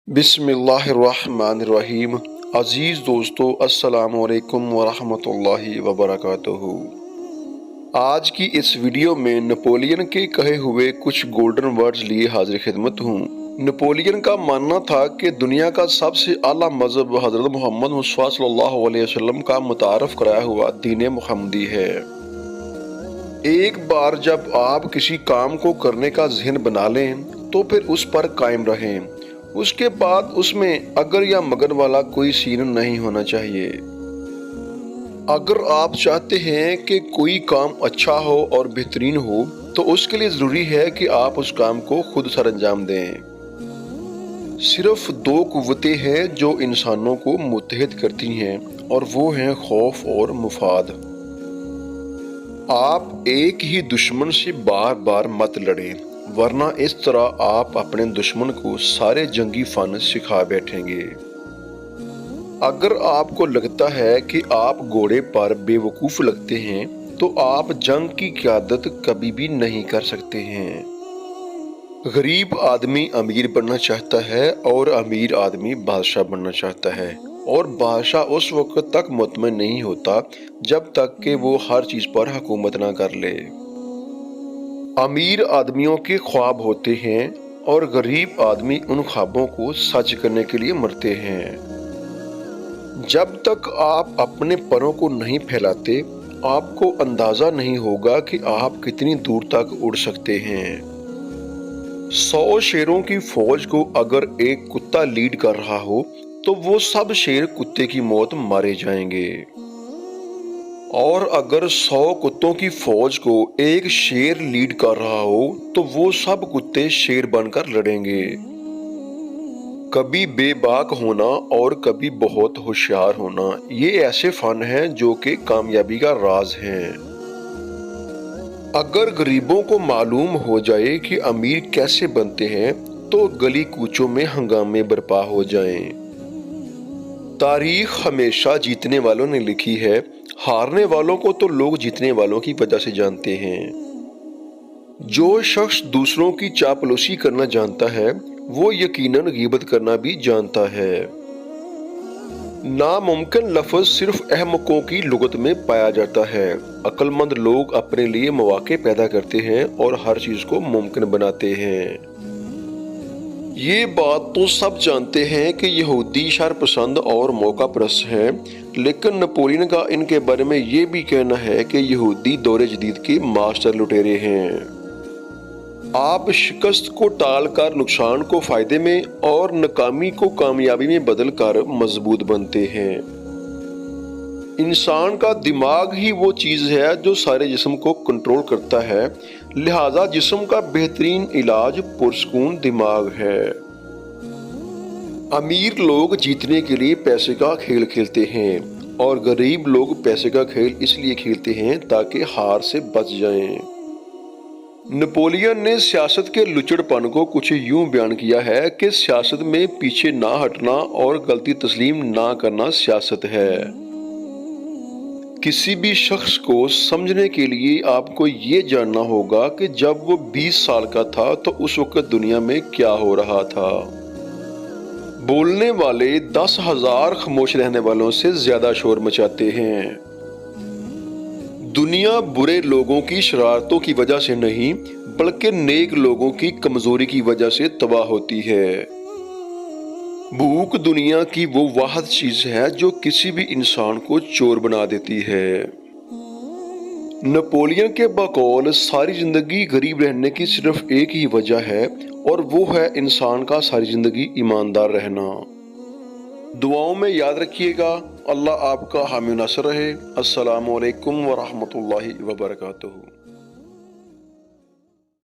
बिस्मिल्लाहिर्रहमानिर्रहीम। अज़ीज़ दोस्तों, अस्सलामु अलैकुम वरहमतुल्लाहि वबरकातुहू। आज की इस वीडियो में नेपोलियन के कहे हुए कुछ गोल्डन वर्ड्स लिए हाजिर खिदमत हूँ। नेपोलियन का मानना था कि दुनिया का सबसे आला मज़हब हज़रत मोहम्मद मुस्तफ़ा सल्लल्लाहु अलैहि वसल्लम का मुतारफ़ कराया हुआ दीन मुहम्मदी है। एक बार जब आप किसी काम को करने का ज़हन बना लें तो फिर उस पर कायम रहें। उसके बाद उसमें अगर या मगर वाला कोई सीन नहीं होना चाहिए। अगर आप चाहते हैं कि कोई काम अच्छा हो और बेहतरीन हो तो उसके लिए ज़रूरी है कि आप उस काम को खुद सर अंजाम दें। सिर्फ दो कुव्वतें हैं जो इंसानों को मुत्तहिद करती हैं, और वो हैं खौफ और मुफाद। आप एक ही दुश्मन से बार बार मत लड़ें, वरना इस तरह आप अपने दुश्मन को सारे जंगी फन सिखा बैठेंगे। अगर आपको लगता है कि आप घोड़े पर बेवकूफ़ लगते हैं तो आप जंग की क़यादत कभी भी नहीं कर सकते हैं। गरीब आदमी अमीर बनना चाहता है और अमीर आदमी बादशाह बनना चाहता है, और बादशाह उस वक्त तक मुतमईन नहीं होता जब तक कि वो हर चीज़ पर हुकूमत ना कर ले। अमीर आदमियों के ख्वाब होते हैं और गरीब आदमी उन ख्वाबों को सच करने के लिए मरते हैं। जब तक आप अपने परों को नहीं फैलाते, आपको अंदाज़ा नहीं होगा कि आप कितनी दूर तक उड़ सकते हैं। 100 शेरों की फौज को अगर एक कुत्ता लीड कर रहा हो तो वो सब शेर कुत्ते की मौत मारे जाएंगे, और अगर 100 कुत्तों की फौज को एक शेर लीड कर रहा हो तो वो सब कुत्ते शेर बनकर लड़ेंगे। कभी बेबाक होना और कभी बहुत होशियार होना, ये ऐसे फन हैं जो कि कामयाबी का राज हैं। अगर गरीबों को मालूम हो जाए कि अमीर कैसे बनते हैं तो गली कूचों में हंगामे बर्पा हो जाएं। तारीख हमेशा जीतने वालों ने लिखी है, हारने वालों को तो लोग जीतने वालों की वजह से जानते हैं। जो शख्स दूसरों की चापलूसी करना जानता है वो यकीनन गीबत करना भी जानता है। नामुमकिन लफ्ज़ सिर्फ अहमकों की लुगत में पाया जाता है। अक्लमंद लोग अपने लिए मौके पैदा करते हैं और हर चीज़ को मुमकिन बनाते हैं। ये बात तो सब जानते हैं कि यहूदी शर पसंद और मौका परस्त हैं, लेकिन नेपोलियन का इनके बारे में ये भी कहना है कि यहूदी दौरे जदीद के मास्टर लुटेरे हैं। आप शिकस्त को टालकर नुकसान को फायदे में और नाकामी को कामयाबी में बदल कर मजबूत बनते हैं। इंसान का दिमाग ही वो चीज़ है जो सारे जिस्म को कंट्रोल करता है, लिहाजा जिस्म का बेहतरीन इलाज पुरसकून दिमाग है। अमीर लोग जीतने के लिए पैसे का खेल खेलते हैं और गरीब लोग पैसे का खेल इसलिए खेलते हैं ताकि हार से बच जाएं। नेपोलियन ने सियासत के लुचड़पन को कुछ यूं बयान किया है कि सियासत में पीछे ना हटना और गलती तस्लीम ना करना सियासत है। किसी भी शख्स को समझने के लिए आपको ये जानना होगा कि जब वो 20 साल का था तो उस वक्त दुनिया में क्या हो रहा था। बोलने वाले 10,000 खामोश रहने वालों से ज्यादा शोर मचाते हैं। दुनिया बुरे लोगों की शरारतों की वजह से नहीं बल्कि नेक लोगों की कमजोरी की वजह से तबाह होती है। भूख दुनिया की वो वाहिद चीज है जो किसी भी इंसान को चोर बना देती है। नेपोलियन के बकौल सारी जिंदगी गरीब रहने की सिर्फ एक ही वजह है, और वो है इंसान का सारी जिंदगी ईमानदार रहना। दुआओं में याद रखिएगा। अल्लाह आपका हामी नासर रहे। अस्सलामु अलैकुम वरहमतुल्लाहि वबरकातुहू।